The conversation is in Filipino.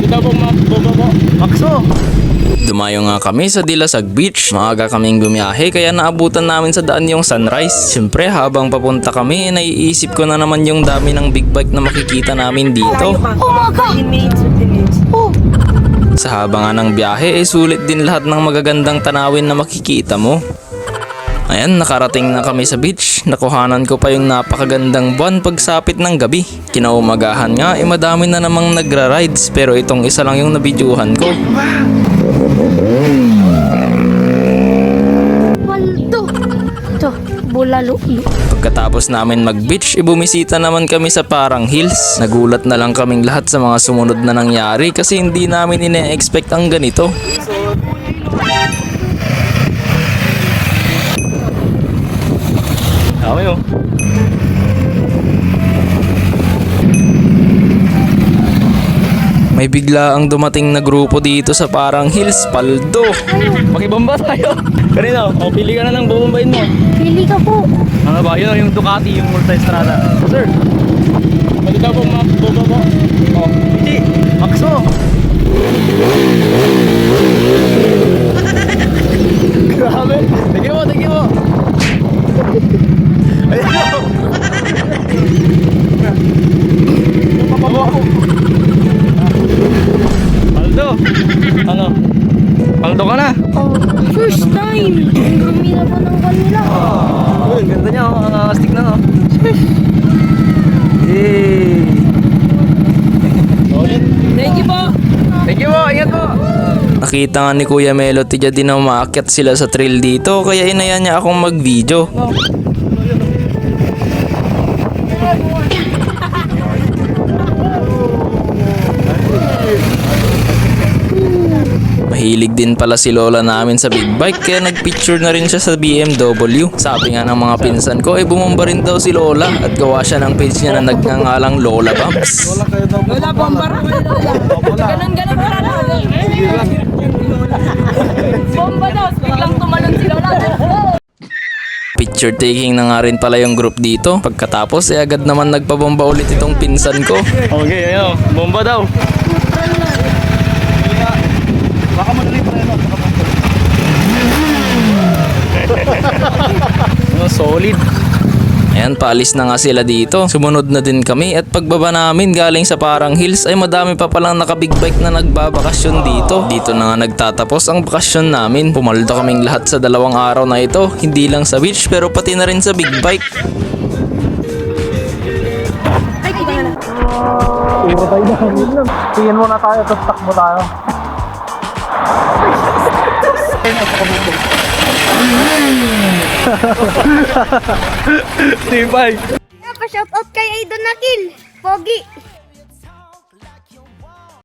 daw pong mabobo. Makso. Dumayo nga kami sa Dilasag Beach. Maaga kaming bumiyahe kaya naabutan namin sa daan yung sunrise. Siyempre habang papunta kami, naiisip ko na naman yung dami ng big bike na makikita namin dito. Sa haba nga ng biyahe, sulit din lahat ng magagandang tanawin na makikita mo. Ayan, nakarating na kami sa beach. Nakuhanan ko pa yung napakagandang buwan pagsapit ng gabi. Kinaumagahan nga, madami na namang nagra-rides pero itong isa lang yung nabidyuhan ko. Waldo. Ito, bulalo. Pagkatapos namin mag-beach, bumisita naman kami sa Parang Hills. Nagulat na lang kaming lahat sa mga sumunod na nangyari kasi hindi namin ine-expect ang ganito. Dami oh. May bigla ang dumating na grupo dito sa Parang Hills, paldo. Makibomba tayo. Kanina, pili ka na ng bubombayin mo. Pili ka po. Ano ba? Yun yung Ducati, yung multi-strada. Sir, pwede daw pong mabobo. Oh, hindi. Makso. Grabe. Tigil mo, tigil mo. Ayun. Paldo. Ano? Paldo ka na. Oh, first time. Ang dumi na po ng kanila. Uy, ganda niya. Ang stick na. Yay. Thank you po. Thank you po. Ingat po. Nakita nga ni Kuya Melo tiya din na umaakyat sila sa trail dito kaya inaya niya akong mag-video. Mahilig din pala si Lola namin sa big bike kaya nagpicture na rin siya sa BMW. Sabi nga ng mga pinsan ko bumomba rin daw si Lola at gawa siya ng page niya na nagngangalang Lola Bumps. Lola bomba. Ganon para na. Bomba daw, biglang tumalon si Lola. Picture taking na nga rin pala yung group dito. Pagkatapos agad naman nagpabomba ulit itong pinsan ko. Okay, ayun. Bomba daw. Baka madali pa rin. Solid. Ayan, paalis na nga sila dito. Sumunod na din kami at pagbaba namin galing sa Parang Hills ay madami pa palang naka-big bike na nagbabakasyon dito. Dito na nga nagtatapos ang bakasyon namin. Pumaldo kaming lahat sa 2 araw na ito. Hindi lang sa beach pero pati na rin sa big bike. Ay, kita na. Iba tayo na. Tingin muna tayo, tapos takbo tayo. Tibay. Pa-shoutout kay Idol Nakil. Pogi.